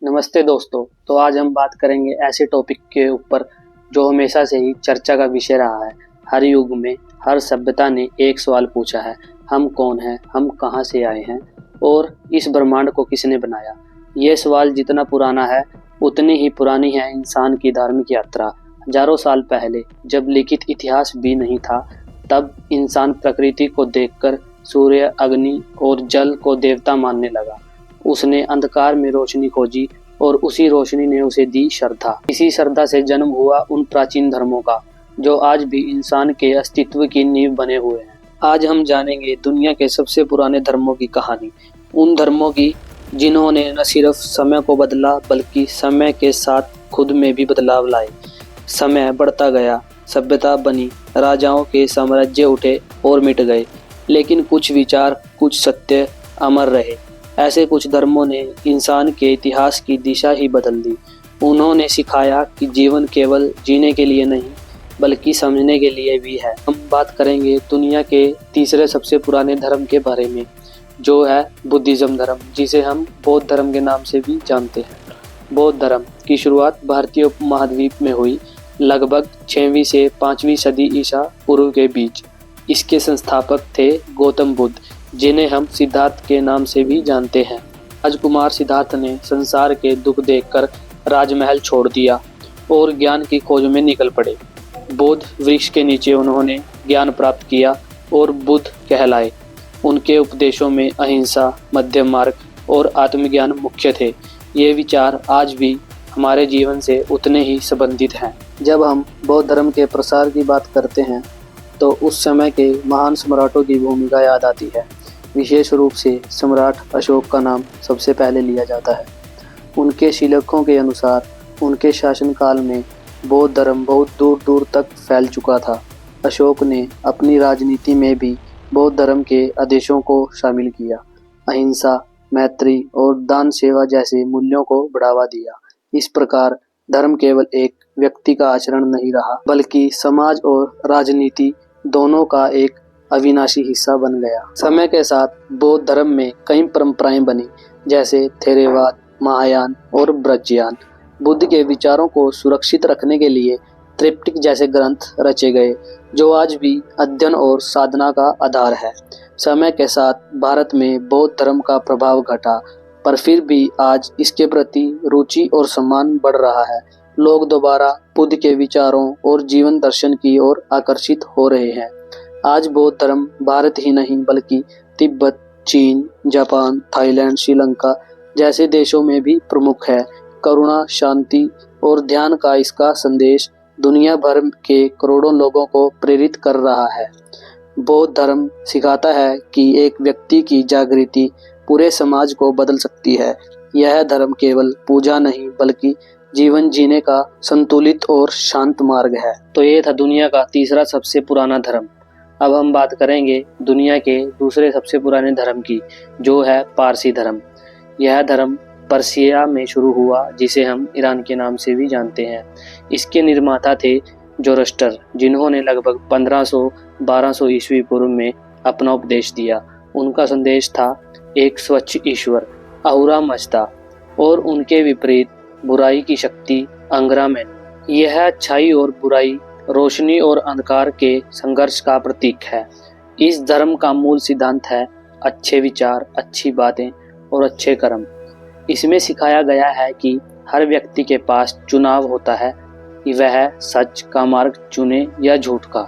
नमस्ते दोस्तों। तो आज हम बात करेंगे ऐसे टॉपिक के ऊपर जो हमेशा से ही चर्चा का विषय रहा है। हर युग में हर सभ्यता ने एक सवाल पूछा है, हम कौन हैं, हम कहां से आए हैं और इस ब्रह्मांड को किसने बनाया। ये सवाल जितना पुराना है उतनी ही पुरानी है इंसान की धार्मिक यात्रा। हजारों साल पहले जब लिखित इतिहास भी नहीं था, तब इंसान प्रकृति को देखकर सूर्य, अग्नि और जल को देवता मानने लगा। उसने अंधकार में रोशनी खोजी और उसी रोशनी ने उसे दी श्रद्धा। इसी श्रद्धा से जन्म हुआ उन प्राचीन धर्मों का जो आज भी इंसान के अस्तित्व की नींव बने हुए हैं। आज हम जानेंगे दुनिया के सबसे पुराने धर्मों की कहानी, उन धर्मों की जिन्होंने न सिर्फ समय को बदला बल्कि समय के साथ खुद में भी बदलाव लाए। समय बढ़ता गया, सभ्यता बनी, राजाओं के साम्राज्य उठे और मिट गए, लेकिन कुछ विचार, कुछ सत्य अमर रहे। ऐसे कुछ धर्मों ने इंसान के इतिहास की दिशा ही बदल दी। उन्होंने सिखाया कि जीवन केवल जीने के लिए नहीं बल्कि समझने के लिए भी है। हम बात करेंगे दुनिया के तीसरे सबसे पुराने धर्म के बारे में, जो है बुद्धिज्म धर्म, जिसे हम बौद्ध धर्म के नाम से भी जानते हैं। बौद्ध धर्म की शुरुआत भारतीय उपमहाद्वीप में हुई, लगभग 6वीं से 5वीं सदी ईसा पूर्व के बीच। इसके संस्थापक थे गौतम बुद्ध, जिन्हें हम सिद्धार्थ के नाम से भी जानते हैं। राजकुमार सिद्धार्थ ने संसार के दुख देखकर राजमहल छोड़ दिया और ज्ञान की खोज में निकल पड़े। बोध वृक्ष के नीचे उन्होंने ज्ञान प्राप्त किया और बुद्ध कहलाए। उनके उपदेशों में अहिंसा, मध्यम मार्ग और आत्मज्ञान मुख्य थे। ये विचार आज भी हमारे जीवन से उतने ही संबंधित हैं। जब हम बौद्ध धर्म के प्रसार की बात करते हैं तो उस समय के महान सम्राटों की भूमिका याद आती है। विशेष रूप से सम्राट अशोक का नाम सबसे पहले लिया जाता है। उनके शिलालेखों के अनुसार उनके शासनकाल में बौद्ध धर्म बहुत दूर दूर तक फैल चुका था। अशोक ने अपनी राजनीति में भी बौद्ध धर्म के आदेशों को शामिल किया। अहिंसा, मैत्री और दान सेवा जैसे मूल्यों को बढ़ावा दिया। इस प्रकार धर्म केवल एक व्यक्ति का आचरण नहीं रहा बल्कि समाज और राजनीति दोनों का एक अविनाशी हिस्सा बन गया। समय के साथ बौद्ध धर्म में कई परंपराएं बनी, जैसे थेरेवाद, महायान और ब्रजयान। बुद्ध के विचारों को सुरक्षित रखने के लिए त्रिपिटक जैसे ग्रंथ रचे गए, जो आज भी अध्ययन और साधना का आधार है। समय के साथ भारत में बौद्ध धर्म का प्रभाव घटा, पर फिर भी आज इसके प्रति रुचि और सम्मान बढ़ रहा है। लोग दोबारा बुद्ध के विचारों और जीवन दर्शन की ओर आकर्षित हो रहे हैं। आज बौद्ध धर्म भारत ही नहीं बल्कि तिब्बत, चीन, जापान, थाईलैंड, श्रीलंका जैसे देशों में भी प्रमुख है। करुणा, शांति और ध्यान का इसका संदेश दुनिया भर के करोड़ों लोगों को प्रेरित कर रहा है। बौद्ध धर्म सिखाता है कि एक व्यक्ति की जागृति पूरे समाज को बदल सकती है। यह धर्म केवल पूजा नहीं बल्कि जीवन जीने का संतुलित और शांत मार्ग है। तो ये था दुनिया का तीसरा सबसे पुराना धर्म। अब हम बात करेंगे दुनिया के दूसरे सबसे पुराने धर्म की, जो है पारसी धर्म। यह धर्म पर्सिया में शुरू हुआ, जिसे हम ईरान के नाम से भी जानते हैं। इसके निर्माता थे जोरस्टर, जिन्होंने लगभग 1500-1200 ईस्वी पूर्व में अपना उपदेश दिया। उनका संदेश था एक स्वच्छ ईश्वर, अहुरा मजदा, और उनके विपरीत बुराई की शक्ति, अंग्रामेन। यह अच्छाई और बुराई, रोशनी और अंधकार के संघर्ष का प्रतीक है। इस धर्म का मूल सिद्धांत है अच्छे विचार, अच्छी बातें और अच्छे कर्म। इसमें सिखाया गया है कि हर व्यक्ति के पास चुनाव होता है कि वह सच का मार्ग चुने या झूठ का।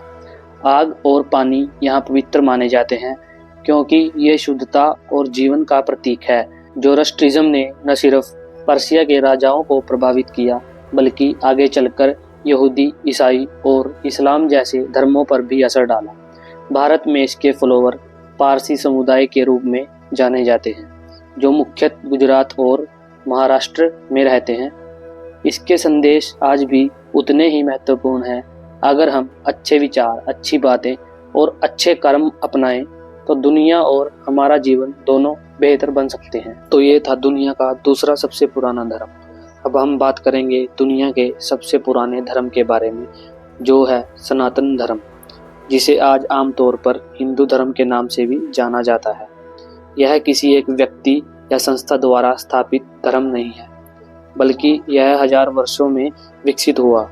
आग और पानी यहाँ पवित्र माने जाते हैं क्योंकि ये शुद्धता और जीवन का प्रतीक है। जोरस्ट्रिज्म ने न सिर्फ पर्सिया के राजाओं को प्रभावित किया बल्कि आगे चलकर यहूदी, ईसाई और इस्लाम जैसे धर्मों पर भी असर डाला। भारत में इसके फॉलोवर पारसी समुदाय के रूप में जाने जाते हैं, जो मुख्यतः गुजरात और महाराष्ट्र में रहते हैं। इसके संदेश आज भी उतने ही महत्वपूर्ण हैं। अगर हम अच्छे विचार, अच्छी बातें और अच्छे कर्म अपनाएं तो दुनिया और हमारा जीवन दोनों बेहतर बन सकते हैं। तो ये था दुनिया का दूसरा सबसे पुराना धर्म। अब हम बात करेंगे दुनिया के सबसे पुराने धर्म के बारे में, जो है सनातन धर्म, जिसे आज आमतौर पर हिंदू धर्म के नाम से भी जाना जाता है। यह किसी एक व्यक्ति या संस्था द्वारा स्थापित धर्म नहीं है, बल्कि यह हजार वर्षों में विकसित हुआ।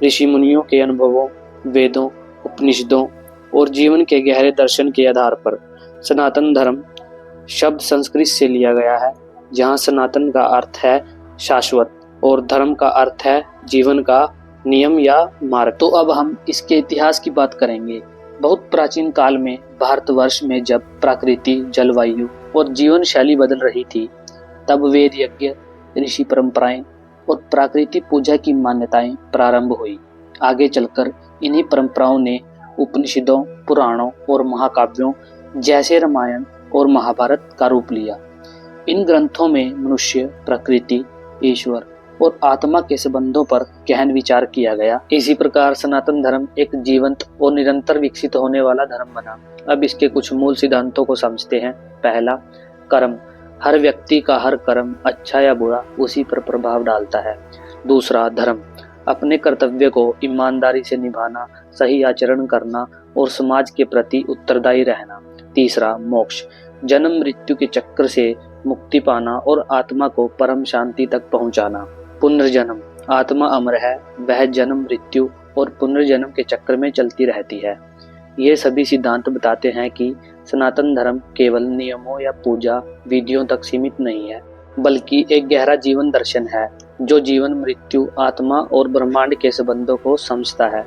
ऋषि मुनियों के अनुभवों, वेदों, उपनिषदों और जीवन के गहरे दर्शन के आधार पर सनातन धर्म शब्द संस्कृत से लिया गया है, जहाँ सनातन का अर्थ है शाश्वत और धर्म का अर्थ है जीवन का नियम या मार्ग। तो अब हम इसके इतिहास की बात करेंगे। बहुत प्राचीन काल में भारतवर्ष में जब प्रकृति, जलवायु और जीवन शैली बदल रही थी, तब वेद यज्ञ, ऋषि परंपराएं और प्राकृतिक पूजा की मान्यताएं प्रारंभ हुई। आगे चलकर इन्हीं परंपराओं ने उपनिषदों, पुराणों और महाकाव्यों जैसे रामायण और महाभारत का रूप लिया। इन ग्रंथों में मनुष्य, प्रकृति, ईश्वर और आत्मा के संबंधों पर गहन विचार किया गया। इसी प्रकार सनातन धर्म एक जीवंत और निरंतर विकसित होने वाला धर्म बना। अब इसके कुछ मूल सिद्धांतों को समझते हैं। पहला, कर्म। हर व्यक्ति का हर कर्म, अच्छा या बुरा, उसी पर प्रभाव डालता है। दूसरा, धर्म। अपने कर्तव्य को ईमानदारी से निभाना, सही आचरण करना और समाज के प्रति उत्तरदायी रहना। तीसरा, मोक्ष। जन्म मृत्यु के चक्र से मुक्ति पाना और आत्मा को परम शांति तक पहुंचाना। पुनर्जन्म। आत्मा अमर है, वह जन्म मृत्यु और पुनर्जन्म के चक्र में चलती रहती है। ये सभी सिद्धांत बताते हैं कि सनातन धर्म केवल नियमों या पूजा विधियों तक सीमित नहीं है, बल्कि एक गहरा जीवन दर्शन है जो जीवन, मृत्यु, आत्मा और ब्रह्मांड के संबंधों को समझता है।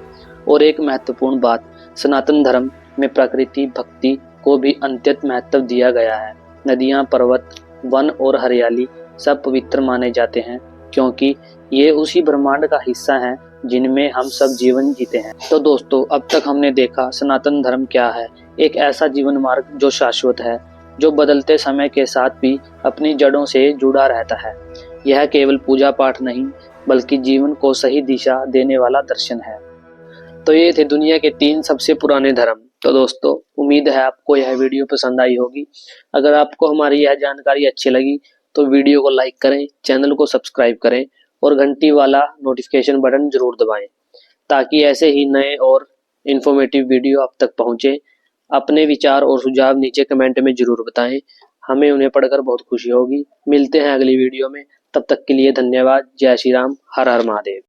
और एक महत्वपूर्ण बात, सनातन धर्म में प्रकृति भक्ति को भी अत्यंत महत्व दिया गया है। नदियां, पर्वत, वन और हरियाली सब पवित्र माने जाते हैं, क्योंकि ये उसी ब्रह्मांड का हिस्सा हैं जिनमें हम सब जीवन जीते हैं। तो दोस्तों, अब तक हमने देखा सनातन धर्म क्या है। एक ऐसा जीवन मार्ग जो शाश्वत है, जो बदलते समय के साथ भी अपनी जड़ों से जुड़ा रहता है। यह केवल पूजा पाठ नहीं, बल्कि जीवन को सही दिशा देने वाला दर्शन है। तो ये थे दुनिया के 3 सबसे पुराने धर्म। तो दोस्तों, उम्मीद है आपको यह वीडियो पसंद आई होगी। अगर आपको हमारी यह जानकारी अच्छी लगी तो वीडियो को लाइक करें, चैनल को सब्सक्राइब करें और घंटी वाला नोटिफिकेशन बटन जरूर दबाएं, ताकि ऐसे ही नए और इन्फॉर्मेटिव वीडियो आप तक पहुंचे। अपने विचार और सुझाव नीचे कमेंट में जरूर बताएं, हमें उन्हें पढ़कर बहुत खुशी होगी। मिलते हैं अगली वीडियो में, तब तक के लिए धन्यवाद। जय श्री राम, हर हर महादेव।